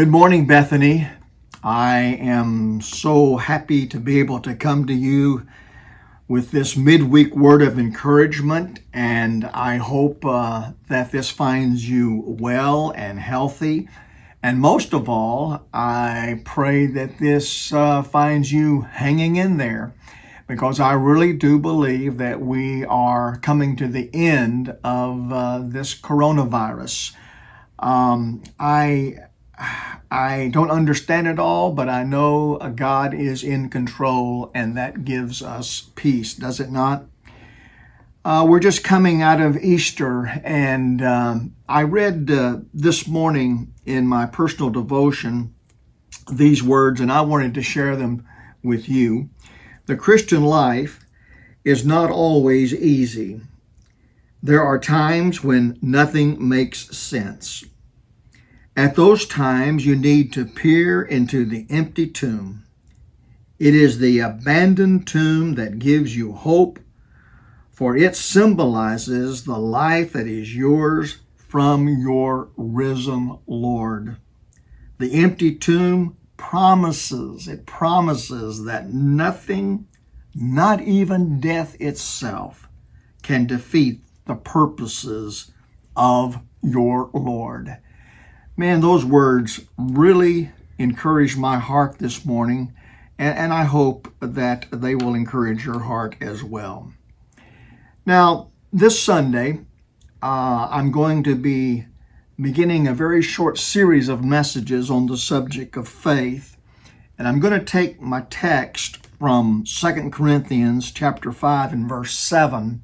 Good morning, Bethany. I am so happy to be able to come to you with this midweek word of encouragement, and I hope that this finds you well and healthy. And most of all, I pray that this finds you hanging in there, because I really do believe that we are coming to the end of this coronavirus. I don't understand it all, but I know God is in control, and that gives us peace, does it not? We're just coming out of Easter, and I read this morning in my personal devotion these words, and I wanted to share them with you. The Christian life is not always easy. There are times when nothing makes sense. At those times, you need to peer into the empty tomb. It is the abandoned tomb that gives you hope, for it symbolizes the life that is yours from your risen Lord. The empty tomb promises that nothing, not even death itself, can defeat the purposes of your Lord. Man, those words really encourage my heart this morning, and I hope that they will encourage your heart as well. Now, this Sunday, I'm going to be beginning a very short series of messages on the subject of faith, and I'm going to take my text from 2 Corinthians chapter 5 and verse 7,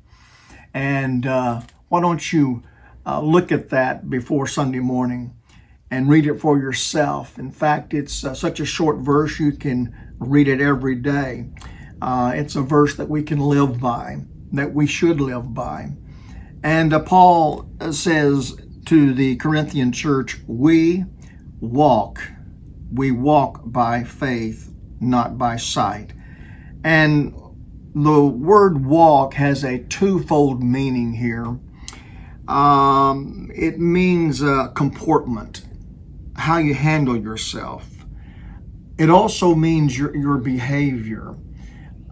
and why don't you look at that before Sunday morning and read it for yourself. In fact, it's such a short verse, you can read it every day. It's a verse that we can live by, that we should live by. And Paul says to the Corinthian church, we walk by faith, not by sight. And the word walk has a twofold meaning here. It means comportment, how you handle yourself. It also means your behavior,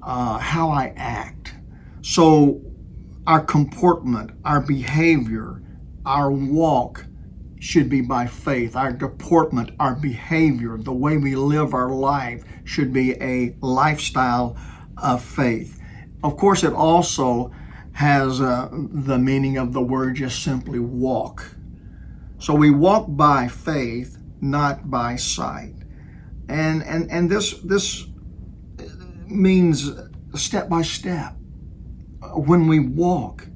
how I act. So our comportment, our behavior, our walk should be by faith. Our deportment, our behavior, the way we live our life should be a lifestyle of faith. Of course, it also has the meaning of the word just simply walk. So we walk by faith, not by sight. And this means step by step. When we walk,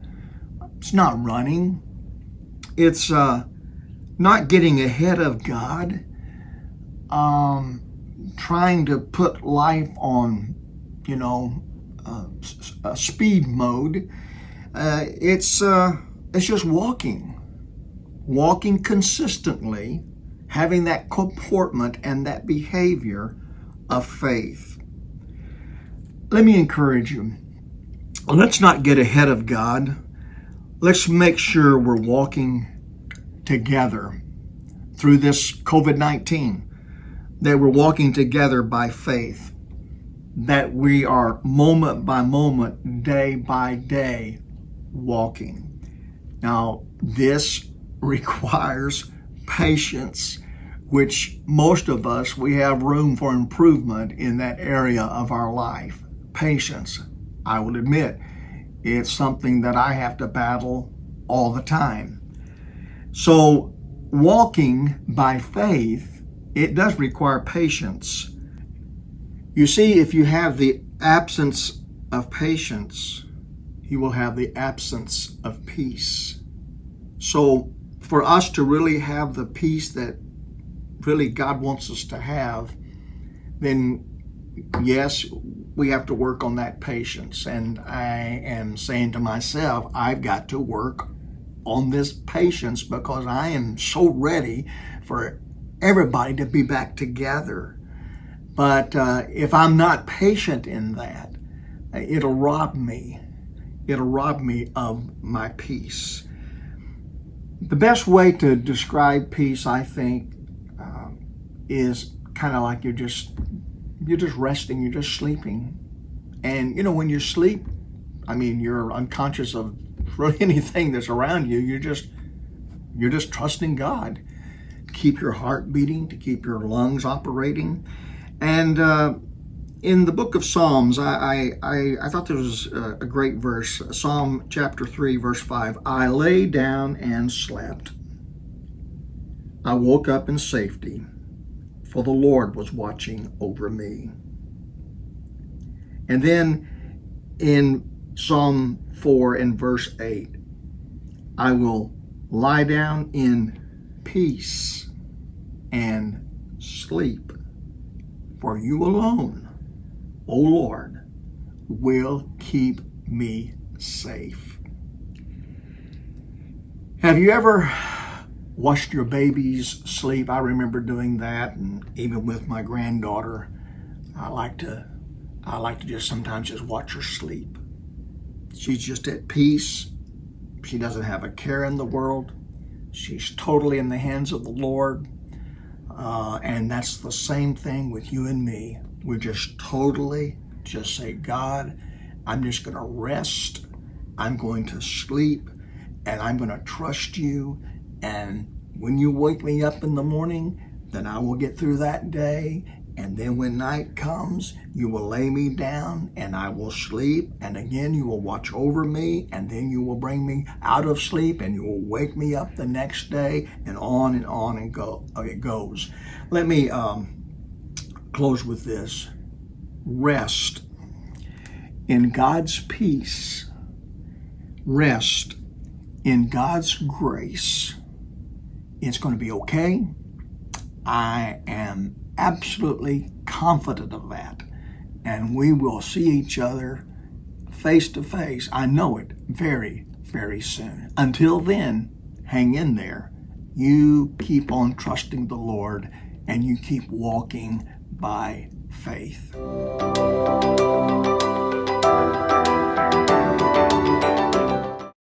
it's not running. It's not getting ahead of God, trying to put life on, speed mode. It's just walking consistently, having that comportment and that behavior of faith. Let me encourage you. Let's not get ahead of God. Let's make sure we're walking together through this COVID-19, that we're walking together by faith, that we are moment by moment, day by day walking. Now, this requires patience, which most of us, we have room for improvement in that area of our life. Patience, I will admit, it's something that I have to battle all the time. So walking by faith, it does require patience. You see, if you have the absence of patience, you will have the absence of peace. So for us to really have the peace that really God wants us to have, then yes, we have to work on that patience. And I am saying to myself, I've got to work on this patience, because I am so ready for everybody to be back together. But if I'm not patient in that, it'll rob me. It'll rob me of my peace. The best way to describe peace, I think, is kind of like you're just resting, you're just sleeping. And when you sleep, I mean, you're unconscious of really anything that's around you. You're just trusting God to keep your heart beating, to keep your lungs operating. And in the book of Psalms, I thought there was a great verse, Psalm chapter 3, verse 5. I lay down and slept. I woke up in safety, for the Lord was watching over me. And then in Psalm 4 and verse 8, I will lie down in peace and sleep, for you alone, O Lord, will keep me safe. Have you ever watched your babies sleep? I remember doing that, and even with my granddaughter, I like to just sometimes just watch her sleep. She's just at peace. She doesn't have a care in the world. She's totally in the hands of the Lord. And that's the same thing with you and me. We're just say, God, I'm just going to rest. I'm going to sleep, and I'm going to trust you. And when you wake me up in the morning, then I will get through that day. And then when night comes, you will lay me down and I will sleep. And again, you will watch over me. And then you will bring me out of sleep and you will wake me up the next day, and on and go. It goes. Let me close with this. Rest in God's peace. Rest in God's grace. It's going to be okay. I am absolutely confident of that. And we will see each other face to face. I know it, very, very soon. Until then, hang in there. You keep on trusting the Lord, and you keep walking by faith.